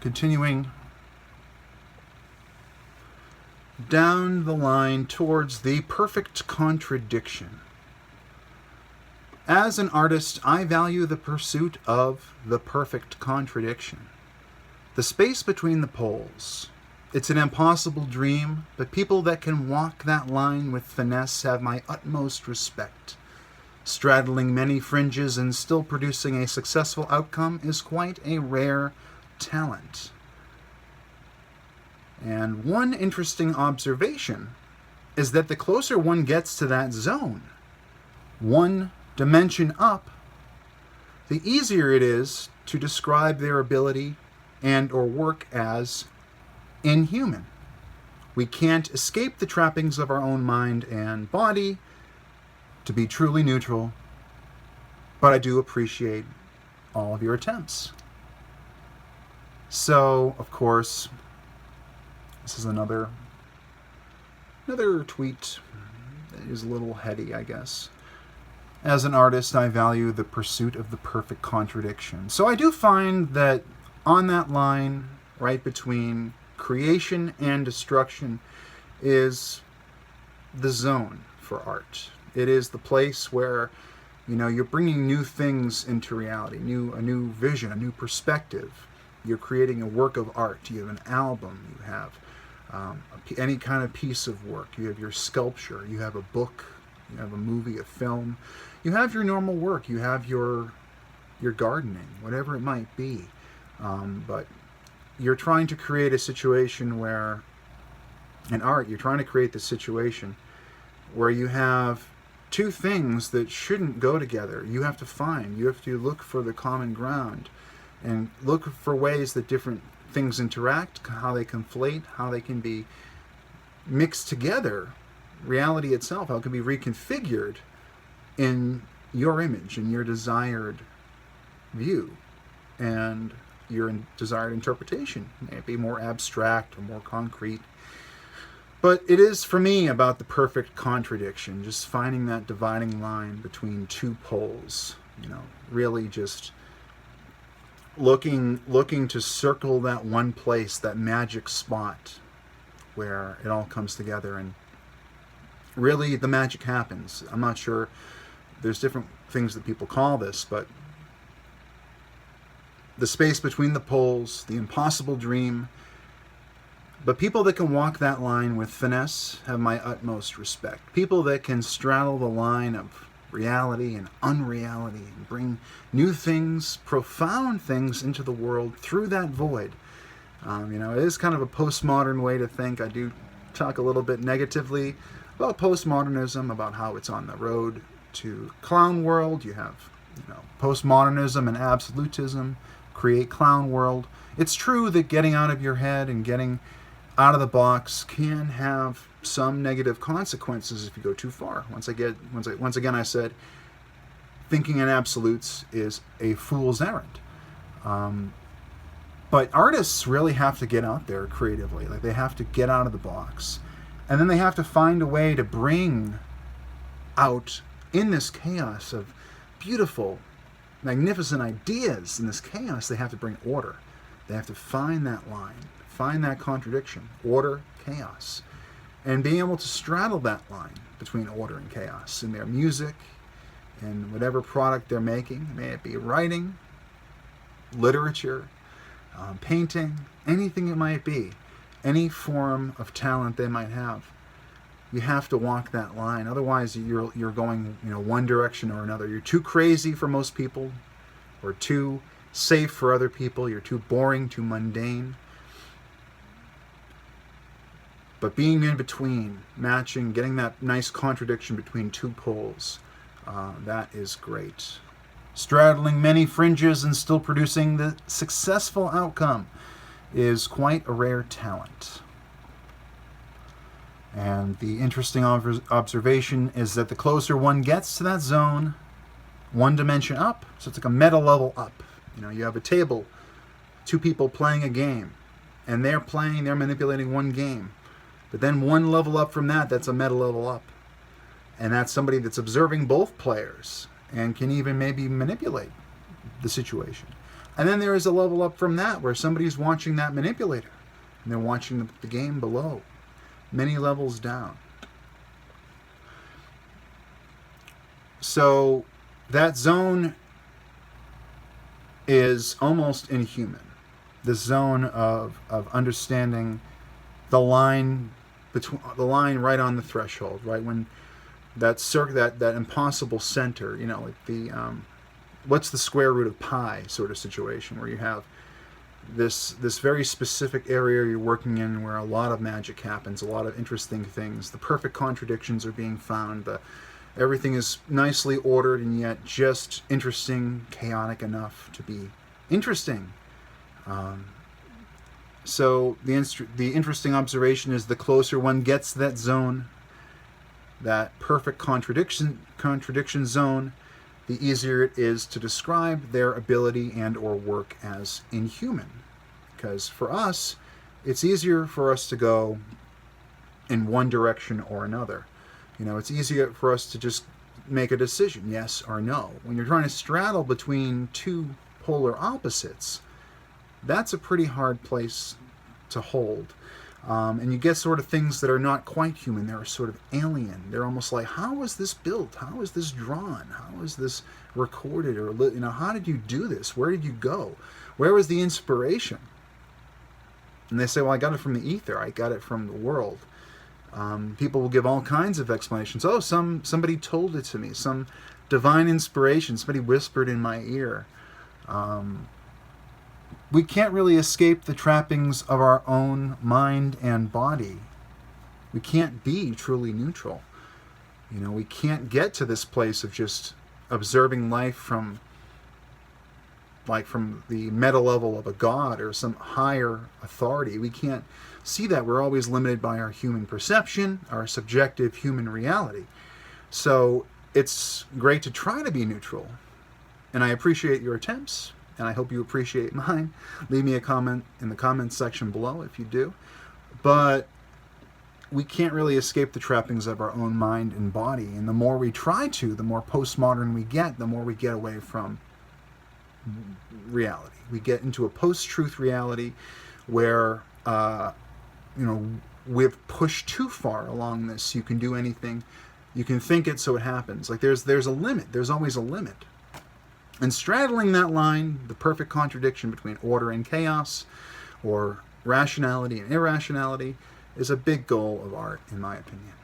continuing down the line towards the perfect contradiction. As an artist, I value the pursuit of the perfect contradiction. The space between the poles. It's an impossible dream, but people that can walk that line with finesse have my utmost respect. Straddling many fringes and still producing a successful outcome is quite a rare talent. And one interesting observation is that the closer one gets to that zone, one dimension up, the easier it is to describe their ability and or work as inhuman. We can't escape the trappings of our own mind and body to be truly neutral, but I do appreciate all of your attempts. So, of course, this is another tweet that is a little heady, I guess. As an artist, I value the pursuit of the perfect contradiction. So I do find that on that line, right between creation and destruction, is the zone for art. It is the place where, you're bringing new things into reality, a new vision, a new perspective. You're creating a work of art. You have an album. You have any kind of piece of work. You have your sculpture. You have a book. You have a movie, a film. You have your normal work. You have your gardening, whatever it might be. But you're trying to create a situation where, in art, you're trying to create the situation where you have two things that shouldn't go together. You have to look for the common ground and look for ways that different things interact, how they conflate, how they can be mixed together. Reality itself, how it can be reconfigured in your image, in your desired view, and your desired interpretation. It may be more abstract or more concrete. But it is, for me, about the perfect contradiction, just finding that dividing line between two poles, really just looking to circle that one place, that magic spot where it all comes together and really the magic happens. I'm not sure, there's different things that people call this, but the space between the poles, the impossible dream. But people that can walk that line with finesse have my utmost respect. People that can straddle the line of reality and unreality and bring new things, profound things into the world through that void. It is kind of a postmodern way to think. I do talk a little bit negatively about postmodernism, about how it's on the road to clown world. You have, postmodernism and absolutism create clown world. It's true that getting out of your head and getting out of the box can have some negative consequences if you go too far. Once again, I said, thinking in absolutes is a fool's errand. But artists really have to get out there creatively. Like, they have to get out of the box. And then they have to find a way to bring out, in this chaos of beautiful, magnificent ideas, in this chaos, they have to bring order. They have to find that line, find that contradiction, order, chaos, and being able to straddle that line between order and chaos in their music and whatever product they're making, may it be writing, literature, painting, anything it might be, any form of talent they might have. You have to walk that line. Otherwise, you're going, one direction or another. You're too crazy for most people, or too safe for other people. You're too boring, too mundane. But being in between, matching, getting that nice contradiction between two poles, that is great. Straddling many fringes and still producing the successful outcome is quite a rare talent. And the interesting observation is that the closer one gets to that zone, one dimension up, so it's like a meta level up. You have a table, two people playing a game, and they're manipulating one game. But then one level up from that, that's a meta level up. And that's somebody that's observing both players and can even maybe manipulate the situation. And then there is a level up from that where somebody's watching that manipulator and they're watching the game below, many levels down. So that zone is almost inhuman. The zone of understanding the line between the line right on the threshold, right when that impossible center, like the what's the square root of pi sort of situation, where you have this very specific area you're working in where a lot of magic happens, a lot of interesting things. The perfect contradictions are being found. Everything is nicely ordered and yet just interesting, chaotic enough to be interesting. So the interesting observation is the closer one gets to that zone, that perfect contradiction zone, the easier it is to describe their ability and or work as inhuman. Because for us, it's easier for us to go in one direction or another. It's easier for us to just make a decision, yes or no. When you're trying to straddle between two polar opposites, that's a pretty hard place to hold. And you get sort of things that are not quite human. They're sort of alien. They're almost like, how was this built? How was this drawn? How was this recorded? Or how did you do this? Where did you go? Where was the inspiration? And they say, well, I got it from the ether. I got it from the world. People will give all kinds of explanations. Oh, somebody told it to me. Some divine inspiration. Somebody whispered in my ear. We can't really escape the trappings of our own mind and body. We can't be truly neutral. We can't get to this place of just observing life from the meta level of a god or some higher authority. We can't see that. We're always limited by our human perception, our subjective human reality. So it's great to try to be neutral. And I appreciate your attempts, and I hope you appreciate mine. Leave me a comment in the comments section below if you do. But we can't really escape the trappings of our own mind and body. And the more we try to, the more postmodern we get, the more we get away from reality. We get into a post-truth reality where, we've pushed too far along this. You can do anything. You can think it so it happens. Like there's a limit. There's always a limit. And straddling that line, the perfect contradiction between order and chaos, or rationality and irrationality, is a big goal of art, in my opinion.